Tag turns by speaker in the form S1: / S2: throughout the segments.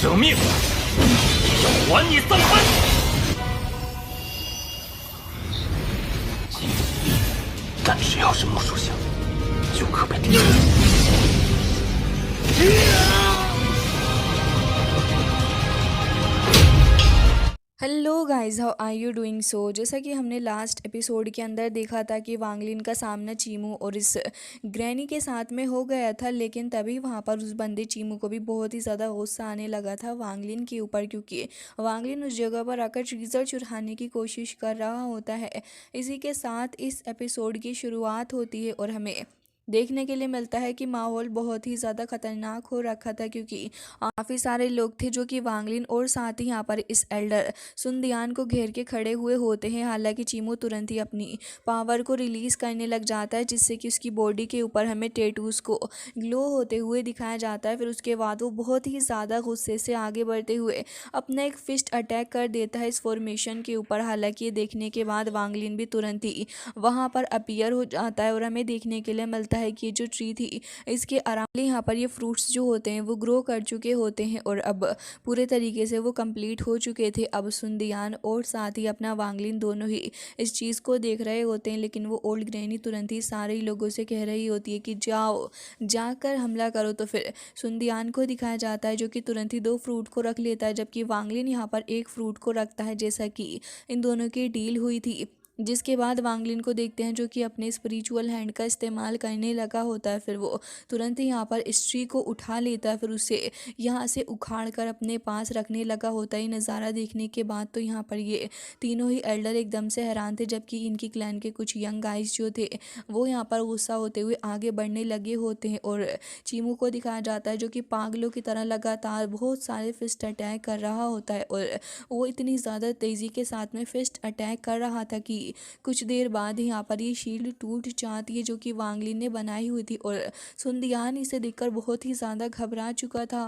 S1: 舍命，要还你3分。但只要是木属性，就可被定罪。
S2: हेलो guys, how are you doing. जैसा कि हमने लास्ट एपिसोड के अंदर देखा था कि वांगलिन का सामना चीमू और इस ग्रैनी के साथ में हो गया था, लेकिन तभी वहाँ पर उस बंदे चीमू को भी बहुत ही ज़्यादा गुस्सा आने लगा था वांगलिन के ऊपर, क्योंकि वांगलिन उस जगह पर आकर ट्रीजर चुराने की कोशिश कर रहा होता है। इसी के साथ इस एपिसोड की शुरुआत होती है और हमें देखने के लिए मिलता है कि माहौल बहुत ही ज़्यादा खतरनाक हो रखा था, क्योंकि काफ़ी सारे लोग थे जो कि वांगलिन और साथ ही यहाँ पर इस एल्डर सुनदियान को घेर के खड़े हुए होते हैं। हालांकि चीमू तुरंत ही अपनी पावर को रिलीज़ करने लग जाता है, जिससे कि उसकी बॉडी के ऊपर हमें टेटूज़ को ग्लो होते हुए दिखाया जाता है। फिर उसके बाद वो बहुत ही ज़्यादा गुस्से से आगे बढ़ते हुए अपना एक फिस्ट अटैक कर देता है इस फॉर्मेशन के ऊपर। हालांकि ये देखने के बाद वांगलिन भी तुरंत ही वहाँ पर अपीयर हो जाता है और हमें देखने के लिए मिलता है कि ये जो ट्री थी इसके अराउंड यहाँ पर ये फ्रूट्स जो होते हैं वो ग्रो कर चुके होते हैं और अब पूरे तरीके से वो कंप्लीट हो चुके थे। अब सुनदियान और साथ ही अपना वांगलिन दोनों ही इस चीज़ को देख रहे होते हैं, लेकिन वो ओल्ड ग्रैनी तुरंत ही सारे ही लोगों से कह रही होती है कि जाओ जाकर हमला करो। तो फिर सुनदियान को दिखाया जाता है जो कि तुरंत ही 2 फ्रूट को रख लेता है, जबकि वांगलिन यहाँ पर 1 फ्रूट को रखता है, जैसा कि इन दोनों की डील हुई थी। जिसके बाद वांगलिन को देखते हैं जो कि अपने स्पिरिचुअल हैंड का इस्तेमाल करने लगा होता है। फिर वो तुरंत ही यहाँ पर इस ट्री को उठा लेता है, फिर उसे यहाँ से उखाड़ कर अपने पास रखने लगा होता है। नज़ारा देखने के बाद तो यहाँ पर ये तीनों ही एल्डर एकदम से हैरान थे, जबकि इनकी क्लैन के कुछ यंग गाइज जो थे वो यहाँ पर गुस्सा होते हुए आगे बढ़ने लगे होते हैं। और चीमू को दिखाया जाता है जो कि पागलों की तरह लगातार बहुत सारे फिस्ट अटैक कर रहा होता है, और वो इतनी ज़्यादा तेज़ी के साथ में फिस्ट अटैक कर रहा था कि कुछ देर बाद यहाँ पर ये शील्ड टूट जाती है जो कि वांगलिन ने बनाई हुई थी। और सुनदियान इसे देखकर बहुत ही ज़्यादा घबरा चुका था।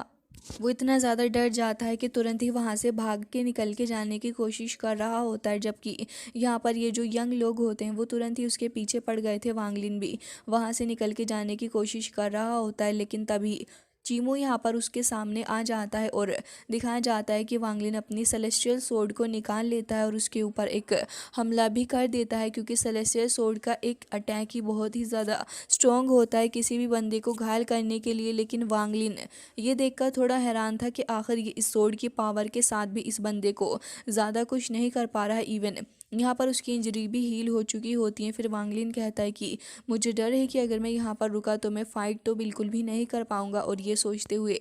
S2: वो इतना ज़्यादा डर जाता है कि तुरंत ही वहाँ से भाग के निकल के जाने की कोशिश कर रहा होता है, जबकि यहाँ पर ये जो यंग लोग होते हैं वो तुरंत ही उसके पीछे पड़ गए थे। वांगलिन भी वहाँ से निकल के जाने की कोशिश कर रहा होता है, लेकिन तभी चीमू यहाँ पर उसके सामने आ जाता है और दिखाया जाता है कि वांगलिन अपनी सेलेस्टियल सोर्ड को निकाल लेता है और उसके ऊपर एक हमला भी कर देता है, क्योंकि सेलेस्टियल सोर्ड का एक अटैक ही बहुत ही ज़्यादा स्ट्रॉन्ग होता है किसी भी बंदे को घायल करने के लिए। लेकिन वांगलिन ये देखकर थोड़ा हैरान था कि आखिर ये इस सोर्ड की पावर के साथ भी इस बंदे को ज़्यादा कुछ नहीं कर पा रहा है। इवन यहाँ पर उसकी इंजरी भी हील हो चुकी होती है। फिर वांगलिन कहता है कि मुझे डर है कि अगर मैं यहाँ पर रुका तो मैं फ़ाइट तो बिल्कुल भी नहीं कर पाऊँगा। और ये सोचते हुए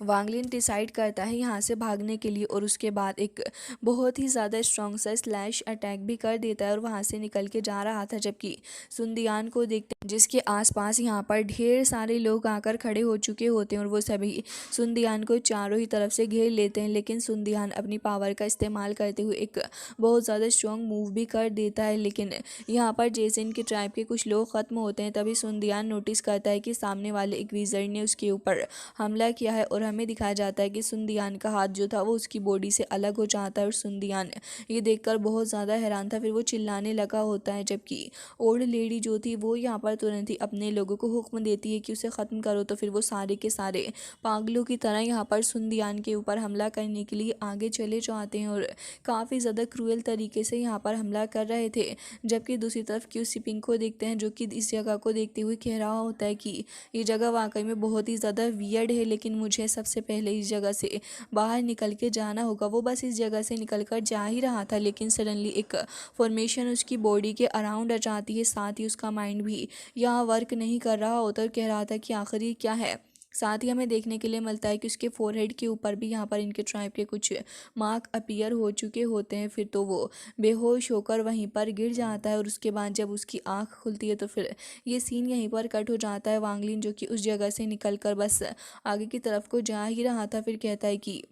S2: वांगलिन डिसाइड करता है यहाँ से भागने के लिए, और उसके बाद एक बहुत ही ज़्यादा स्ट्रॉन्ग सा स्लैश अटैक भी कर देता है और वहाँ से निकल के जा रहा था। जबकि सुनदियान को देखते हैं जिसके आसपास यहाँ पर ढेर सारे लोग आकर खड़े हो चुके होते हैं और वो सभी सुनदियान को चारों ही तरफ से घेर लेते हैं। लेकिन सुनदियान अपनी पावर का इस्तेमाल करते हुए एक बहुत ज़्यादा स्ट्रॉन्ग मूव भी कर देता है। लेकिन यहाँ पर जैसे इनके ट्राइब के कुछ लोग ख़त्म होते हैं तभी सुनदियान नोटिस करता है कि सामने वाले एक विज़र्ड ने उसके ऊपर हमला किया है, और हमें दिखाया जाता है कि सुनदियान का हाथ जो था वो उसकी बॉडी से अलग हो जाता है। और सुनदियान ये देखकर बहुत ज़्यादा हैरान था। फिर वो चिल्लाने लगा होता है, जबकि ओल्ड लेडी जो थी वो यहाँ पर तुरंत ही अपने लोगों को हुक्म देती है कि उसे ख़त्म करो। तो फिर वो सारे के सारे पागलों की तरह यहाँ पर सुनदियान के ऊपर हमला करने के लिए आगे चले जाते हैं और काफ़ी ज़्यादा क्रूएल तरीके से यहाँ पर हमला कर रहे थे। जबकि दूसरी तरफ क्यू सिपिंग को देखते हैं जो कि इस जगह को देखते हुए कह रहा होता है कि ये जगह वाकई में बहुत ही ज़्यादा वियर्ड है, लेकिन मुझे सबसे पहले इस जगह से बाहर निकल के जाना होगा। वो बस इस जगह से निकल कर जा ही रहा था, लेकिन सडनली एक फॉर्मेशन उसकी बॉडी के अराउंड आ जाती है। साथ ही उसका माइंड भी यहाँ वर्क नहीं कर रहा होता और कह रहा था कि आखिर ये क्या है। साथ ही हमें देखने के लिए मिलता है कि उसके फोरहेड के ऊपर भी यहाँ पर इनके ट्राइब के कुछ मार्क अपीयर हो चुके होते हैं। फिर तो वो बेहोश होकर वहीं पर गिर जाता है और उसके बाद जब उसकी आंख खुलती है तो फिर ये सीन यहीं पर कट हो जाता है। वांगलिन जो कि उस जगह से निकल कर बस आगे की तरफ को जा ही रहा था, फिर कहता है कि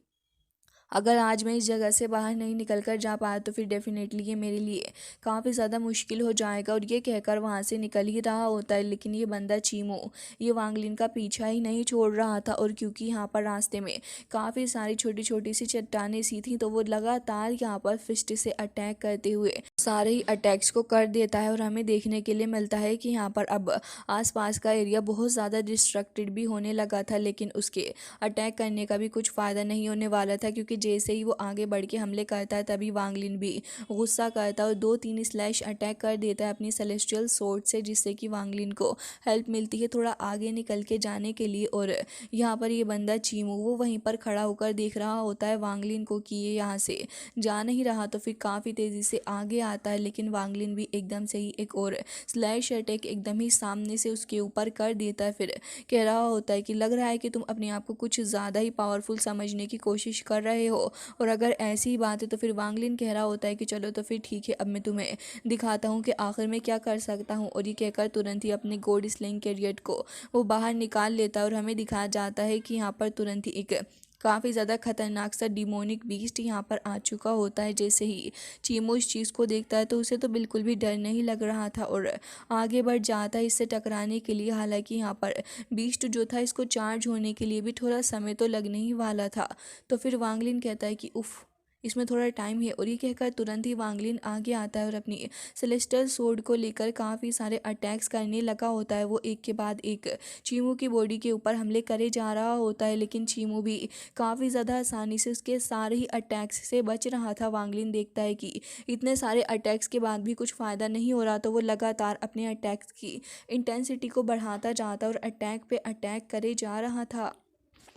S2: अगर आज मैं इस जगह से बाहर नहीं निकल कर जा पाया तो फिर डेफिनेटली ये मेरे लिए काफ़ी ज़्यादा मुश्किल हो जाएगा। और ये कहकर वहाँ से निकल ही रहा होता है, लेकिन ये बंदा चीमू ये वांगलिन का पीछा ही नहीं छोड़ रहा था। और क्योंकि यहाँ पर रास्ते में काफ़ी सारी छोटी छोटी सी चट्टानें सी थी, तो वो लगातार यहाँ पर फिस्ट से अटैक करते हुए सारे ही अटैक्स को कर देता है। और हमें देखने के लिए मिलता है कि यहाँ पर अब आसपास का एरिया बहुत ज़्यादा डिस्ट्रक्टेड भी होने लगा था, लेकिन उसके अटैक करने का भी कुछ फ़ायदा नहीं होने वाला था, क्योंकि जैसे ही वो आगे बढ़ के हमले करता है तभी वांगलिन भी गुस्सा करता है और 2-3 स्लैश अटैक कर देता है अपनी सेलेस्टियल स्वॉर्ड से, जिससे कि वांगलिन को हेल्प मिलती है थोड़ा आगे निकल के जाने के लिए। और यहाँ पर ये बंदा चीमू वो वहीं पर खड़ा होकर देख रहा होता है वांगलिन को कि ये यहाँ से जा नहीं रहा, तो फिर काफ़ी तेज़ी से आगे आता है। लेकिन वांगलिन भी एकदम से ही एक और स्लैश अटैक एकदम ही सामने से उसके ऊपर कर देता है। फिर कह रहा होता है कि लग रहा है कि तुम अपने आप को कुछ ज़्यादा ही पावरफुल समझने की कोशिश कर रहे हो, और अगर ऐसी ही बात है तो फिर वांगलिन कह रहा होता है कि चलो तो फिर ठीक है, अब मैं तुम्हें दिखाता हूँ कि आखिर में क्या कर सकता हूँ। और ये कहकर तुरंत ही अपने गोल्ड स्लिंग कैरियर को वो बाहर निकाल लेता है। और हमें दिखाया जाता है कि यहाँ पर तुरंत ही एक काफ़ी ज़्यादा खतरनाक सा डिमोनिक बीस्ट यहाँ पर आ चुका होता है। जैसे ही चीमू इस चीज़ को देखता है तो उसे तो बिल्कुल भी डर नहीं लग रहा था और आगे बढ़ जाता है इससे टकराने के लिए। हालांकि यहाँ पर बीस्ट जो था इसको चार्ज होने के लिए भी थोड़ा समय तो लगने ही वाला था। तो फिर वांगलिन कहता है कि उफ़, इसमें थोड़ा टाइम है। और ये कहकर तुरंत ही वांगलिन आगे आता है और अपनी सेलेस्टियल स्वॉर्ड को लेकर काफ़ी सारे अटैक्स करने लगा होता है। वो एक के बाद एक चीमू की बॉडी के ऊपर हमले करे जा रहा होता है, लेकिन चीमू भी काफ़ी ज़्यादा आसानी से उसके सारे ही अटैक्स से बच रहा था। वांगलिन देखता है कि इतने सारे अटैक्स के बाद भी कुछ फ़ायदा नहीं हो रहा, तो वो लगातार अपने अटैक्स की इंटेंसिटी को बढ़ाता जाता और अटैक पे अटैक करे जा रहा था।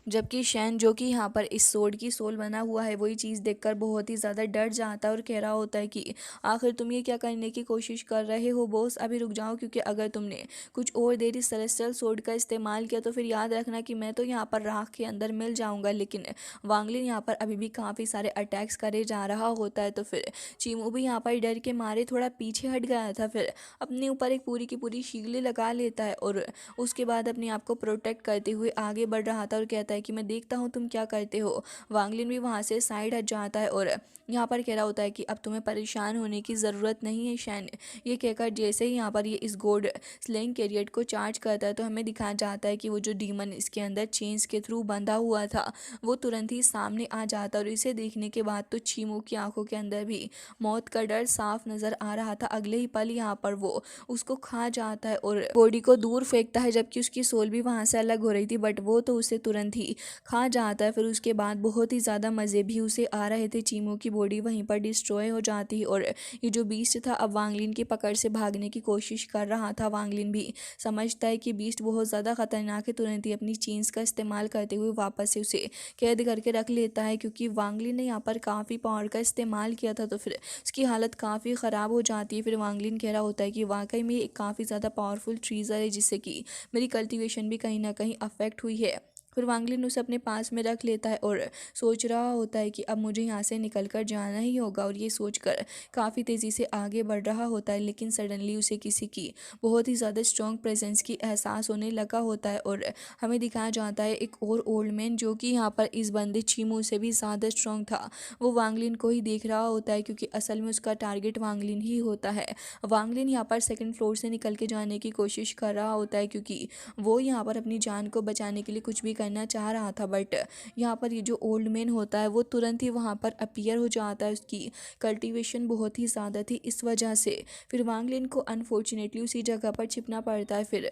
S2: जबकि शैन जो कि यहाँ पर इस सोड की सोल बना हुआ है, वही चीज़ देखकर बहुत ही ज़्यादा डर जाता है और कह रहा होता है कि आखिर तुम ये क्या करने की कोशिश कर रहे हो बॉस, अभी रुक जाओ, क्योंकि अगर तुमने कुछ और देर इस सेलेस्टियल सोड का इस्तेमाल किया तो फिर याद रखना कि मैं तो यहाँ पर राख के अंदर मिल जाऊँगा। लेकिन वांगलिन यहाँ पर अभी भी काफ़ी सारे अटैक्स करे जा रहा होता है। तो फिर चीमू भी यहाँ पर डर के मारे थोड़ा पीछे हट गया था, फिर अपने ऊपर एक पूरी की पूरी शील्ड लगा लेता है और उसके बाद अपने आप को प्रोटेक्ट करते हुए आगे बढ़ रहा था और कहता है कि मैं देखता हूँ तुम क्या करते हो। वांगलिन भी वहाँ से साइड हट जाता है और यहाँ पर कह रहा होता है कि अब तुम्हें परेशान होने की ज़रूरत नहीं है शैन। ये कहकर जैसे ही यहाँ पर ये इस गोल्ड स्लेइंग कैरियर को चार्ज करता है तो हमें दिखाया जाता है कि वो जो डीमन इसके अंदर चेन्स के थ्रू बंधा हुआ था वो तुरंत ही सामने आ जाता है। और इसे देखने के बाद तो चीमू की आंखों के अंदर भी मौत का डर साफ नज़र आ रहा था। अगले ही पल यहाँ पर वो उसको खा जाता है और बॉडी को दूर फेंकता है, जबकि उसकी सोल भी वहाँ से अलग हो रही थी, बट वो तो उसे तुरंत ही खा जाता है। फिर उसके बाद बहुत ही ज़्यादा मज़े भी उसे आ रहे थे। चीमू की बॉडी वहीं पर डिस्ट्रॉय हो जाती है और ये जो बीस्ट था अब वांगलिन की पकड़ से भागने की कोशिश कर रहा था। वांगलिन भी समझता है कि बीस्ट बहुत ज़्यादा खतरनाक है, तुरंत ही अपनी चेन्स का इस्तेमाल करते हुए वापस से उसे कैद करके रख लेता है, क्योंकि वांगलिन ने यहाँ पर काफ़ी पावर का इस्तेमाल किया था, तो फिर उसकी हालत काफ़ी ख़राब हो जाती है। फिर वांगलिन कह रहा होता है कि वाकई में एक काफ़ी ज़्यादा पावरफुल ट्रीज़र है, जिससे कि मेरी कल्टीवेशन भी कहीं ना कहीं अफेक्ट हुई है। फिर वांगलिन उसे अपने पास में रख लेता है और सोच रहा होता है कि अब मुझे यहाँ से निकल कर जाना ही होगा, और ये सोचकर काफ़ी तेज़ी से आगे बढ़ रहा होता है। लेकिन सडनली उसे किसी की बहुत ही ज़्यादा स्ट्रॉन्ग प्रेजेंस की एहसास होने लगा होता है और हमें दिखाया जाता है एक और ओल्ड मैन जो कि यहाँ पर इस बंदे चीमू से भी ज़्यादा स्ट्रॉन्ग था। वो वांगलिन को ही देख रहा होता है, क्योंकि असल में उसका टारगेट वांगलिन ही होता है। वांगलिन यहाँ पर सेकंड फ्लोर से निकल के जाने की कोशिश कर रहा होता है, क्योंकि वो यहाँ पर अपनी जान को बचाने के लिए कुछ भी करना चाह रहा था। बट यहाँ पर ये जो ओल्ड मैन होता है वो तुरंत ही वहाँ पर अपीयर हो जाता है। उसकी कल्टीवेशन बहुत ही ज़्यादा थी, इस वजह से फिर वांगलिन को अनफॉर्चुनेटली उसी जगह पर छिपना पड़ता है। फिर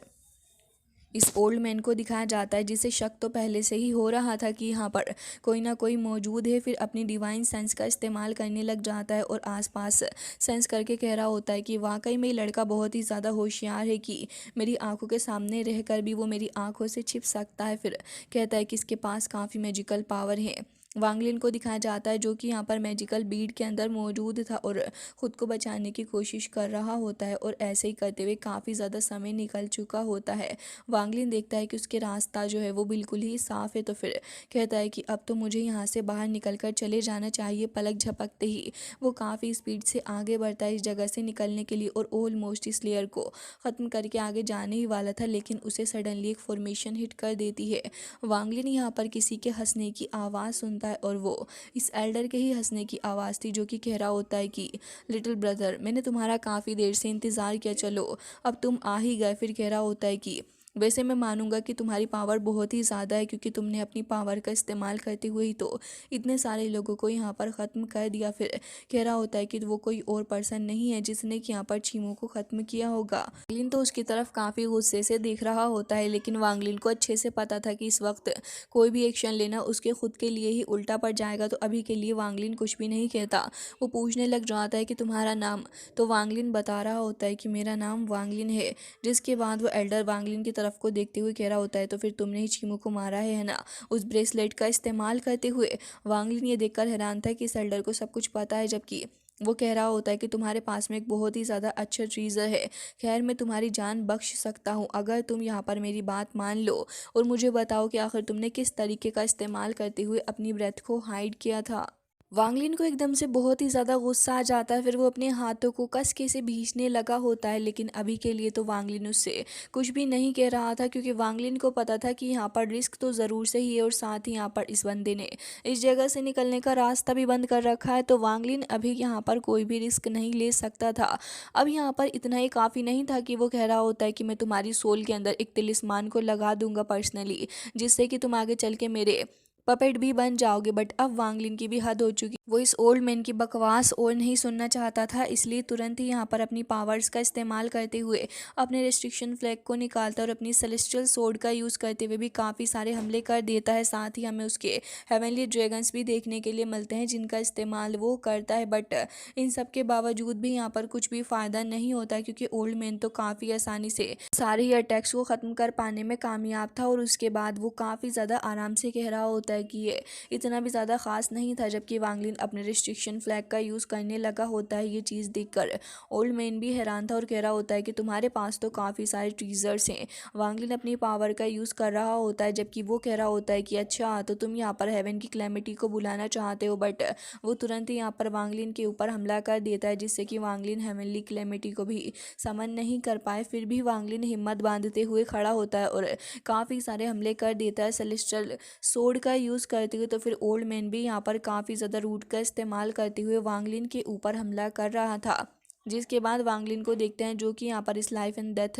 S2: इस ओल्ड मैन को दिखाया जाता है, जिसे शक तो पहले से ही हो रहा था कि यहाँ पर कोई ना कोई मौजूद है। फिर अपनी डिवाइन सेंस का इस्तेमाल करने लग जाता है और आसपास सेंस करके कह रहा होता है कि वाकई में ये लड़का बहुत ही ज़्यादा होशियार है कि मेरी आंखों के सामने रहकर भी वो मेरी आंखों से छिप सकता है। फिर कहता है कि इसके पास काफ़ी मैजिकल पावर है। वांगलिन को दिखाया जाता है जो कि यहाँ पर मैजिकल बीड के अंदर मौजूद था और ख़ुद को बचाने की कोशिश कर रहा होता है, और ऐसे ही करते हुए काफ़ी ज़्यादा समय निकल चुका होता है। वांगलिन देखता है कि उसके रास्ता जो है वो बिल्कुल ही साफ़ है, तो फिर कहता है कि अब तो मुझे यहाँ से बाहर निकल कर चले जाना चाहिए। पलक झपकते ही वो काफ़ी स्पीड से आगे बढ़ता है इस जगह से निकलने के लिए और ऑलमोस्ट इस लेयर को ख़त्म करके आगे जाने ही वाला था, लेकिन उसे सडनली एक फॉर्मेशन हिट कर देती है। वांगलिन यहाँ पर किसी के हंसने की आवाज़ सुनता जाता है और वो इस एल्डर के ही हंसने की आवाज़ थी जो कि कह रहा होता है कि लिटिल ब्रदर, मैंने तुम्हारा काफ़ी देर से इंतज़ार किया, चलो अब तुम आ ही गए। फिर कह रहा होता है कि वैसे मैं मानूंगा कि तुम्हारी पावर बहुत ही ज़्यादा है, क्योंकि तुमने अपनी पावर का इस्तेमाल करते हुए ही तो इतने सारे लोगों को यहाँ पर ख़त्म कर दिया। फिर कह रहा होता है कि वो कोई और पर्सन नहीं है जिसने कि यहाँ पर चीमू को ख़त्म किया होगा। वांगलिन तो उसकी तरफ काफ़ी गुस्से से देख रहा होता है, लेकिन वांगलिन को अच्छे से पता था कि इस वक्त कोई भी एक्शन लेना उसके खुद के लिए ही उल्टा पड़ जाएगा, तो अभी के लिए वांगलिन कुछ भी नहीं कहता। वो पूछने लग जाता है कि तुम्हारा नाम, तो वांगलिन बता रहा होता है कि मेरा नाम वांगलिन है। जिसके बाद वो एल्डर वांगलिन की तरफ को देखते हुए कह रहा होता है तो फिर तुमने ही चीमू को मारा है ना, उस ब्रेसलेट का इस्तेमाल करते हुए। वांगलिन ये देखकर हैरान था कि इस एल्डर को सब कुछ पता है, जबकि वो कह रहा होता है कि तुम्हारे पास में एक बहुत ही ज़्यादा अच्छा ट्रीजर है। खैर, मैं तुम्हारी जान बख्श सकता हूँ अगर तुम यहाँ पर मेरी बात मान लो और मुझे बताओ कि आखिर तुमने किस तरीके का इस्तेमाल करते हुए अपनी ब्रेथ को हाइड किया था। वांगलिन को एकदम से बहुत ही ज़्यादा गुस्सा आ जाता है। फिर वो अपने हाथों को कस के से भींचने लगा होता है, लेकिन अभी के लिए तो वांगलिन उससे कुछ भी नहीं कह रहा था, क्योंकि वांगलिन को पता था कि यहाँ पर रिस्क तो ज़रूर से ही है और साथ ही यहाँ पर इस बंदे ने इस जगह से निकलने का रास्ता भी बंद कर रखा है। तो वांगलिन अभी यहाँ पर कोई भी रिस्क नहीं ले सकता था। अब यहाँ पर इतना ही काफ़ी नहीं था कि वो कह रहा होता है कि मैं तुम्हारी सोल के अंदर एक तिलिस्मान को लगा दूंगा पर्सनली, जिससे कि तुम आगे चल के मेरे पपेट भी बन जाओगे। बट अब वांगलिन की भी हद हो चुकी, वो इस ओल्ड मैन की बकवास और नहीं सुनना चाहता था, इसलिए तुरंत ही यहाँ पर अपनी पावर्स का इस्तेमाल करते हुए अपने रेस्ट्रिक्शन फ्लैग को निकालता है और अपनी सेलेस्टियल सोर्ड का यूज़ करते हुए भी काफ़ी सारे हमले कर देता है। साथ ही हमें उसके हेवनली ड्रैगन्स भी देखने के लिए मिलते हैं जिनका इस्तेमाल वो करता है। बट इन सब के बावजूद भी यहाँ पर कुछ भी फ़ायदा नहीं होता, क्योंकि ओल्ड मैन तो काफ़ी आसानी से सारे ही अटैक्स को ख़त्म कर पाने में कामयाब था और उसके बाद वो काफ़ी ज़्यादा आराम से कह रहा होता है कि ये इतना भी ज़्यादा ख़ास नहीं था। जबकि वांगलिन अपने रिस्ट्रिक्शन फ्लैग का यूज़ करने लगा होता है। ये चीज़ देखकर ओल्ड मैन भी हैरान था और कह रहा होता है कि तुम्हारे पास तो काफ़ी सारे ट्रीजर्स हैं। वांगलिन अपनी पावर का यूज़ कर रहा होता है, जबकि वो कह रहा होता है कि अच्छा, तो तुम यहाँ पर हेवन की क्लैमिटी को बुलाना चाहते हो। बट वो तुरंत ही यहाँ पर वांगलिन के ऊपर हमला कर देता है, जिससे कि वांगलिन हेवनली क्लैमिटी को भी समन नहीं कर पाए। फिर भी वांगलिन हिम्मत बांधते हुए खड़ा होता है और काफ़ी सारे हमले कर देता है सेलेस्टियल सोर्ड का यूज़ करते हुए। तो फिर ओल्ड मैन भी यहाँ पर काफ़ी ज़्यादा रूट का इस्तेमाल करते हुए वांगलिन के ऊपर हमला कर रहा था। जिसके बाद वांगलिन को देखते हैं जो कि यहाँ पर इस लाइफ एंड डेथ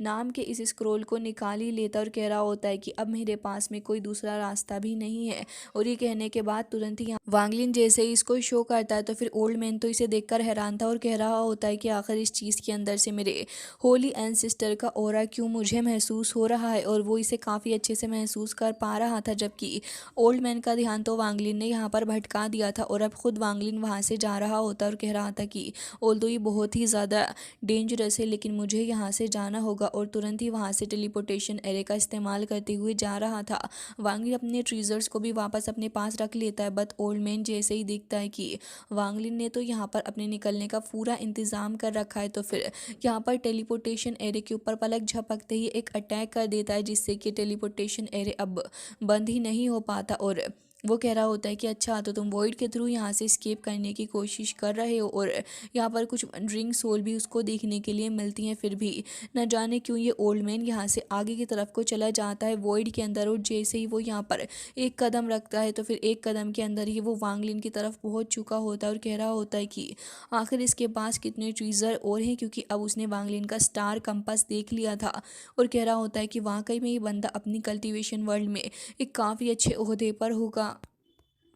S2: नाम के इस स्क्रोल को निकाल ही लेता और कह रहा होता है कि अब मेरे पास में कोई दूसरा रास्ता भी नहीं है। और ये कहने के बाद तुरंत ही वांगलिन जैसे ही इसको शो करता है तो फिर ओल्ड मैन तो इसे देखकर हैरान था और कह रहा होता है कि आखिर इस चीज़ के अंदर से मेरे होली एंसेस्टर का ऑरा क्यों मुझे महसूस हो रहा है। और वो इसे काफ़ी अच्छे से महसूस कर पा रहा था, जबकि ओल्ड मैन का ध्यान तो वांगलिन ने यहाँ पर भटका दिया था और अब खुद वांगलिन वहाँ से जा रहा होता और कह रहा था कि ऑल्दो ये बहुत ही ज़्यादा डेंजरस है, लेकिन मुझे यहाँ से जाना होगा। और तुरंत ही वहाँ से टेलीपोर्टेशन एरे का इस्तेमाल करते हुए जा रहा था। वांगलिन अपने ट्रीजर्स को भी वापस अपने पास रख लेता है, बट ओल्ड मैन जैसे ही देखता है कि वांगलिन ने तो यहाँ पर अपने निकलने का पूरा इंतज़ाम कर रखा है, तो फिर यहाँ पर टेलीपोर्टेशन एरे के ऊपर पलक झपकते ही एक अटैक कर देता है, जिससे कि टेलीपोर्टेशन एरे अब बंद ही नहीं हो पाता। और वो कह रहा होता है कि अच्छा, तो तुम वॉइड के थ्रू यहाँ से स्केप करने की कोशिश कर रहे हो। और यहाँ पर कुछ वंडरिंग सोल भी उसको देखने के लिए मिलती हैं। फिर भी न जाने क्यों ये ओल्ड मैन यहाँ से आगे की तरफ को चला जाता है वॉइड के अंदर, और जैसे ही वो यहाँ पर एक कदम रखता है तो फिर एक कदम के अंदर ही वो वांगलिन की तरफ पहुँच चुका होता है और कह रहा होता है कि आखिर इसके पास कितने ट्रीजर और हैं, क्योंकि अब उसने वांगलिन का स्टार कंपास देख लिया था। और कह रहा होता है कि वाकई में ये बंदा अपनी कल्टीवेशन वर्ल्ड में एक काफ़ी अच्छे ओहदे पर होगा।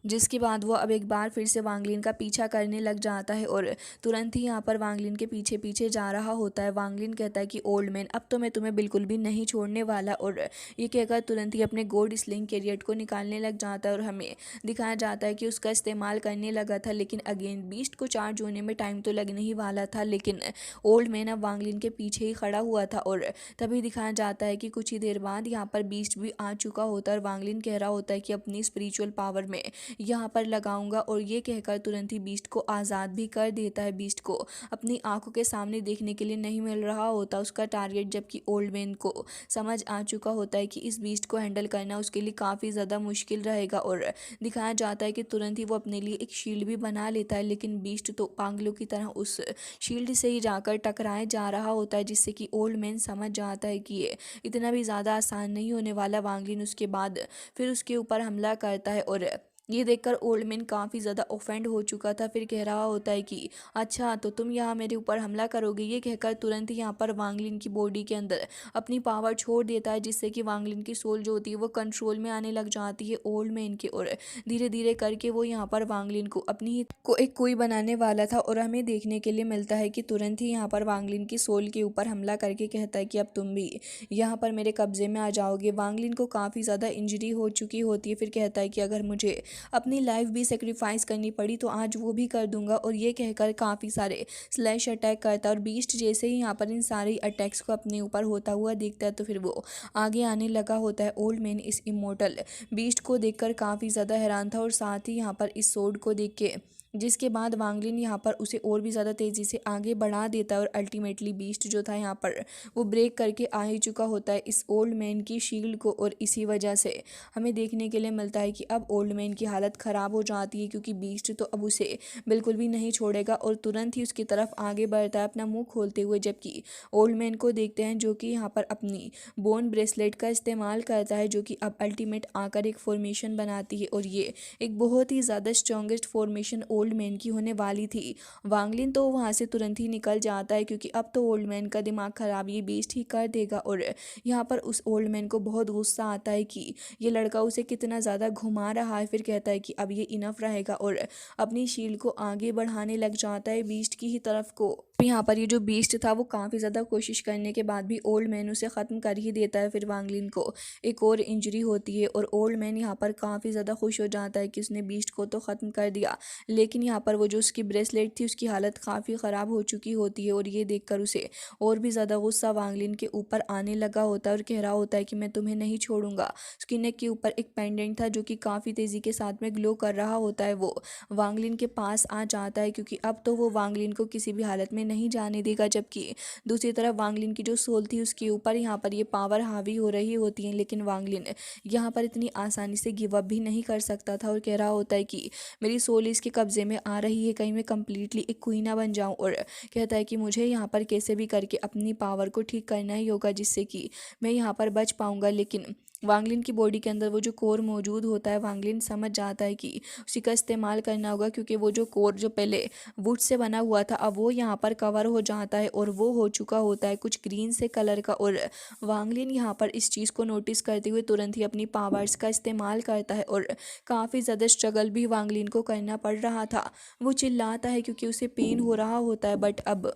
S2: जिसके बाद वो अब एक बार फिर से वांगलिन का पीछा करने लग जाता है और तुरंत ही यहाँ पर वांगलिन के पीछे पीछे जा रहा होता है। वांगलिन कहता है कि ओल्ड मैन, अब तो मैं तुम्हें बिल्कुल भी नहीं छोड़ने वाला। और ये कहकर तुरंत ही अपने गोल्ड स्लिंग कैरियर को निकालने लग जाता है और हमें दिखाया जाता है कि उसका इस्तेमाल करने लगा था। लेकिन अगेन बीस्ट को चार्ज होने में टाइम तो लगने ही वाला था, लेकिन ओल्ड मैन अब वांगलिन के पीछे ही खड़ा हुआ था। और तभी दिखाया जाता है कि कुछ ही देर बाद यहाँ पर बीस्ट भी आ चुका होता है और वांगलिन कह रहा होता है कि अपनी स्पिरिचुअल पावर में यहाँ पर लगाऊंगा। और ये कहकर तुरंत ही बीस्ट को आज़ाद भी कर देता है। बीस्ट को अपनी आंखों के सामने देखने के लिए नहीं मिल रहा होता उसका टारगेट, जबकि ओल्ड मैन को समझ आ चुका होता है कि इस बीस्ट को हैंडल करना उसके लिए काफ़ी ज़्यादा मुश्किल रहेगा। और दिखाया जाता है कि तुरंत ही वो अपने लिए एक शील्ड भी बना लेता है, लेकिन बीस्ट तो पागलों की तरह उस शील्ड से ही जाकर टकराए जा रहा होता है, जिससे कि ओल्ड मैन समझ जाता है कि ये इतना भी ज़्यादा आसान नहीं होने वाला। वांगलिन उसके बाद फिर उसके ऊपर हमला करता है और ये देखकर ओल्ड मैन काफ़ी ज़्यादा ऑफेंड हो चुका था। फिर कह रहा होता है कि अच्छा तो तुम यहाँ मेरे ऊपर हमला करोगे। ये कहकर तुरंत ही यहाँ पर वांगलिन की बॉडी के अंदर अपनी पावर छोड़ देता है, जिससे कि वांगलिन की सोल जो होती है वो कंट्रोल में आने लग जाती है ओल्ड मैन की। और धीरे धीरे करके वो यहाँ पर वांगलिन को अपनी को एक कोई बनाने वाला था। और हमें देखने के लिए मिलता है कि तुरंत ही यहाँ पर वांगलिन की सोल के ऊपर हमला करके कहता है कि अब तुम भी यहाँ पर मेरे कब्जे में आ जाओगे। वांगलिन को काफ़ी ज़्यादा इंजरी हो चुकी होती है। फिर कहता है कि अगर मुझे अपनी लाइफ भी सेक्रीफाइस करनी पड़ी तो आज वो भी कर दूंगा। और ये कहकर काफ़ी सारे स्लैश अटैक करता है। और बीस्ट जैसे ही यहाँ पर इन सारे अटैक्स को अपने ऊपर होता हुआ देखता है तो फिर वो आगे आने लगा होता है। ओल्ड मैन इस इमोर्टल बीस्ट को देखकर काफ़ी ज़्यादा हैरान था, और साथ ही यहाँ पर इस सोर्ड को देख के जिसके बाद वांगलिन यहाँ पर उसे और भी ज़्यादा तेज़ी से आगे बढ़ा देता है। और अल्टीमेटली बीस्ट जो था यहाँ पर वो ब्रेक करके आ ही चुका होता है इस ओल्ड मैन की शील्ड को। और इसी वजह से हमें देखने के लिए मिलता है कि अब ओल्ड मैन की हालत ख़राब हो जाती है, क्योंकि बीस्ट तो अब उसे बिल्कुल भी नहीं छोड़ेगा और तुरंत ही उसकी तरफ आगे बढ़ता है अपना मुंह खोलते हुए। जबकि ओल्ड मैन को देखते हैं जो कि यहाँ पर अपनी बोन ब्रेसलेट का इस्तेमाल करता है, जो कि अब अल्टीमेट आकर एक फॉर्मेशन बनाती है। और ये एक बहुत ही ज़्यादा स्ट्रॉन्गेस्ट फॉर्मेशन ओल्ड मैन की होने वाली थी। वांगलिन तो वहाँ से तुरंत ही निकल जाता है, क्योंकि अब तो ओल्ड मैन का दिमाग ख़राब ये बीस्ट ही कर देगा। और यहाँ पर उस ओल्ड मैन को बहुत गुस्सा आता है कि ये लड़का उसे कितना ज़्यादा घुमा रहा है। फिर कहता है कि अब ये इनफ रहेगा और अपनी शील्ड को आगे बढ़ाने लग जाता है बीस्ट की ही तरफ को। यहाँ पर ये जो बीस्ट था वो काफ़ी ज़्यादा कोशिश करने के बाद भी ओल्ड मैन उसे ख़त्म कर ही देता है। फिर वांगलिन को एक और इंजरी होती है और ओल्ड मैन यहाँ पर काफ़ी ज़्यादा खुश हो जाता है कि उसने बीस्ट को तो ख़त्म कर दिया, लेकिन यहाँ पर वो जो उसकी ब्रेसलेट थी उसकी हालत काफ़ी ख़राब हो चुकी होती है। और ये देखकर उसे और भी ज़्यादा गुस्सा वांगलिन के ऊपर आने लगा होता है और कह रहा होता है कि मैं तुम्हें नहीं छोड़ूंगा। उसकी नेक के ऊपर एक पेंडेंट था जो कि काफ़ी तेज़ी के साथ में ग्लो कर रहा होता है। वो वांगलिन के पास आ जाता है, क्योंकि अब तो वो वांगलिन को किसी भी हालत में नहीं जाने देगा। जबकि दूसरी तरफ वांगलिन की जो सोल थी उसके ऊपर यहाँ पर ये पावर हावी हो रही होती है, लेकिन वांगलिन यहाँ पर इतनी आसानी से गिव अप भी नहीं कर सकता था और कह रहा होता है कि मेरी सोल इसके कब्जे में आ रही है, कहीं मैं कम्प्लीटली एक क्वीन ना बन जाऊँ। और कहता है कि मुझे यहाँ पर कैसे भी करके अपनी पावर को ठीक करना ही होगा, जिससे कि मैं यहाँ पर बच पाऊँगा। लेकिन वांगलिन की बॉडी के अंदर वो जो कोर मौजूद होता है, वांगलिन समझ जाता है कि उसी का इस्तेमाल करना होगा, क्योंकि वो जो कोर जो पहले वुड से बना हुआ था अब वो यहाँ पर कवर हो जाता है और वो हो चुका होता है कुछ ग्रीन से कलर का। और वांगलिन यहाँ पर इस चीज़ को नोटिस करते हुए तुरंत ही अपनी पावर्स का इस्तेमाल करता है और काफ़ी ज़्यादा स्ट्रगल भी वांगलिन को करना पड़ रहा था। वो चिल्लाता है क्योंकि उसे पेन हो रहा होता है, बट अब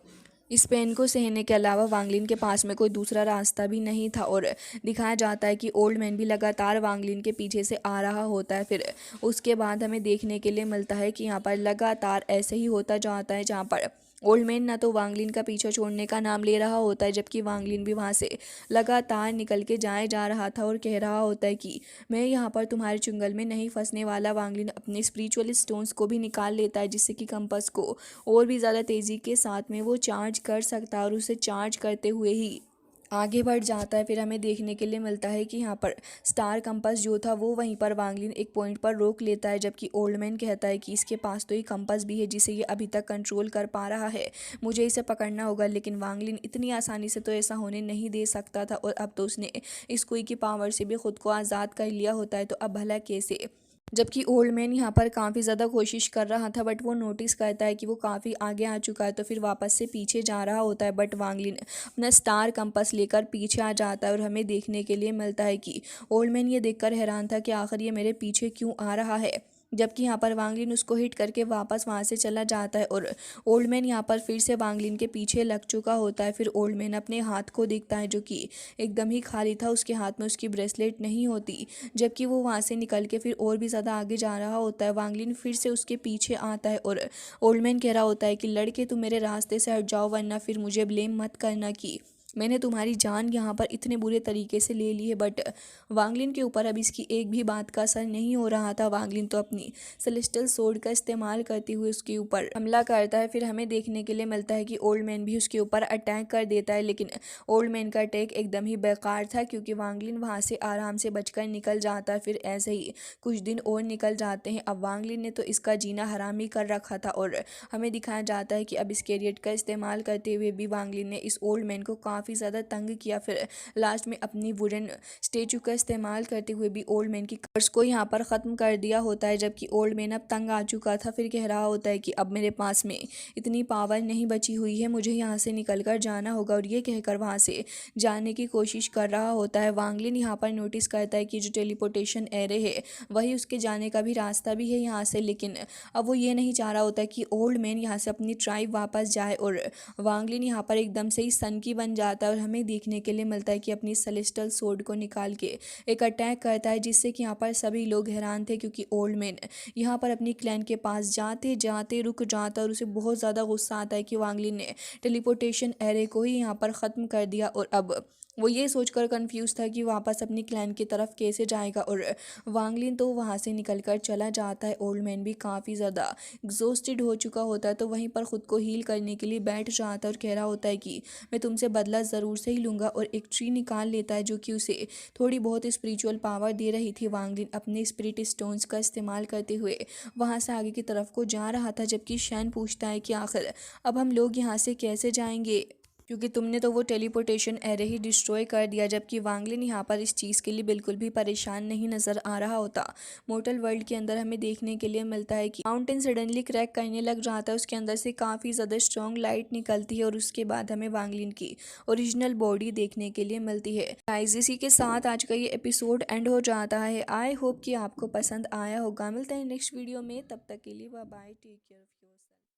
S2: इस पेन को सहने के अलावा वांगलिन के पास में कोई दूसरा रास्ता भी नहीं था। और दिखाया जाता है कि ओल्ड मैन भी लगातार वांगलिन के पीछे से आ रहा होता है। फिर उसके बाद हमें देखने के लिए मिलता है कि यहाँ पर लगातार ऐसे ही होता जाता है, जहाँ पर ओल्ड मैन ना तो वांगलिन का पीछा छोड़ने का नाम ले रहा होता है, जबकि वांगलिन भी वहाँ से लगातार निकल के जा रहा था और कह रहा होता है कि मैं यहाँ पर तुम्हारे चुंगल में नहीं फंसने वाला। वांगलिन अपने स्पिरिचुअल स्टोन्स को भी निकाल लेता है, जिससे कि कंपास को और भी ज़्यादा तेज़ी के साथ में वो चार्ज कर सकता है और उसे चार्ज करते हुए ही आगे बढ़ जाता है। फिर हमें देखने के लिए मिलता है कि यहाँ पर स्टार कंपास जो था वो वहीं पर वांगलिन एक पॉइंट पर रोक लेता है, जबकि ओल्ड मैन कहता है कि इसके पास तो ये कंपास भी है जिसे ये अभी तक कंट्रोल कर पा रहा है, मुझे इसे पकड़ना होगा। लेकिन वांगलिन इतनी आसानी से तो ऐसा होने नहीं दे सकता था, और अब तो उसने इस कोई की पावर से भी खुद को आज़ाद कर लिया होता है, तो अब भला कैसे। जबकि ओल्ड मैन यहाँ पर काफ़ी ज़्यादा कोशिश कर रहा था, बट वो नोटिस करता है कि वो काफ़ी आगे आ चुका है, तो फिर वापस से पीछे जा रहा होता है। बट वांगलिन अपना स्टार कंपास लेकर पीछे आ जाता है और हमें देखने के लिए मिलता है कि ओल्ड मैन ये देखकर हैरान था कि आखिर ये मेरे पीछे क्यों आ रहा है। जबकि यहाँ पर वांगलिन उसको हिट करके वापस वहाँ से चला जाता है और ओल्ड मैन यहाँ पर फिर से वांगलिन के पीछे लग चुका होता है। फिर ओल्ड मैन अपने हाथ को देखता है जो कि एकदम ही खाली था, उसके हाथ में उसकी ब्रेसलेट नहीं होती, जबकि वो वहाँ से निकल के फिर और भी ज़्यादा आगे जा रहा होता है। वांगलिन फिर से उसके पीछे आता है और ओल्ड मैन कह रहा होता है कि लड़के तुम मेरे रास्ते से हट जाओ, वरना फिर मुझे ब्लेम मत करना कि मैंने तुम्हारी जान यहाँ पर इतने बुरे तरीके से ले ली है। बट वांगलिन के ऊपर अब इसकी एक भी बात का असर नहीं हो रहा था। वांगलिन तो अपनी सेलेस्टियल सोर्ड का इस्तेमाल करते हुए उसके ऊपर हमला करता है। फिर हमें देखने के लिए मिलता है कि ओल्ड मैन भी उसके ऊपर अटैक कर देता है, लेकिन ओल्ड मैन का अटैक एकदम ही बेकार था, क्योंकि वांगलिन वहाँ से आराम से बचकर निकल जाता है। फिर ऐसे ही कुछ दिन और निकल जाते हैं। अब वांगलिन ने तो इसका जीना हराम ही कर रखा था, और हमें दिखाया जाता है कि अब इस कैरियर का इस्तेमाल करते हुए भी वांगलिन ने इस ओल्ड मैन को काफ़ी काफ़ी ज़्यादा तंग किया। फिर लास्ट में अपनी वुडन स्टेचू का इस्तेमाल करते हुए भी ओल्ड मैन की कर्ज को यहाँ पर ख़त्म कर दिया होता है, जबकि ओल्ड मैन अब तंग आ चुका था। फिर कह रहा होता है कि अब मेरे पास में इतनी पावर नहीं बची हुई है, मुझे यहाँ से निकल कर जाना होगा, और ये कहकर वहाँ से जाने की कोशिश कर रहा होता है। वांग लिन यहाँ पर नोटिस करता है कि जो टेलीपोर्टेशन एरे है वही उसके जाने का भी रास्ता भी है यहाँ से, लेकिन अब वो ये नहीं चाह रहा होता कि ओल्ड मैन यहाँ से अपनी ट्राइब वापस जाए। और वांग लिन यहाँ पर एकदम से ही सनकी बन जाता है और हमें देखने के लिए मिलता है कि अपनी सेलेस्टियल सोर्ड को निकाल के एक अटैक करता है, जिससे कि यहाँ पर सभी लोग हैरान थे, क्योंकि ओल्ड मैन यहाँ पर अपनी क्लैन के पास जाते जाते रुक जाता है और उसे बहुत ज़्यादा गुस्सा आता है कि वांग लिन ने टेलीपोर्टेशन एरे को ही यहाँ पर ख़त्म कर दिया। और अब वो ये सोचकर कंफ्यूज था कि वापस अपनी क्लैन की तरफ कैसे जाएगा, और वांग लिन तो वहाँ से निकलकर चला जाता है। ओल्ड मैन भी काफ़ी ज़्यादा एग्जॉस्टेड हो चुका होता है, तो वहीं पर ख़ुद को हील करने के लिए बैठ जाता है और कह रहा होता है कि मैं तुमसे बदला ज़रूर से ही लूँगा, और एक ट्री निकाल लेता है जो कि उसे थोड़ी बहुत स्पिरिचुअल पावर दे रही थी। वांग लिन अपने स्पिरिट स्टोन्स का इस्तेमाल करते हुए वहाँ से आगे की तरफ को जा रहा था, जबकि शैन पूछता है कि आखिर अब हम लोग यहाँ से कैसे जाएंगे, क्योंकि तुमने तो वो टेलीपोर्टेशन एरे ही डिस्ट्रॉय कर दिया। जबकि वांग लिन यहाँ पर इस चीज़ के लिए बिल्कुल भी परेशान नहीं नज़र आ रहा होता। मोर्टल वर्ल्ड के अंदर हमें देखने के लिए मिलता है कि माउंटेन सडनली क्रैक करने लग जाता है, उसके अंदर से काफ़ी ज़्यादा स्ट्रॉन्ग लाइट निकलती है, और उसके बाद हमें वांग लिन की ओरिजिनल बॉडी देखने के लिए मिलती है। गाइस, इसी के साथ आज का ये एपिसोड एंड हो जाता है। आई होप कि आपको पसंद आया होगा। मिलते हैं नेक्स्ट वीडियो में, तब तक के लिए bye bye, take care of yourself.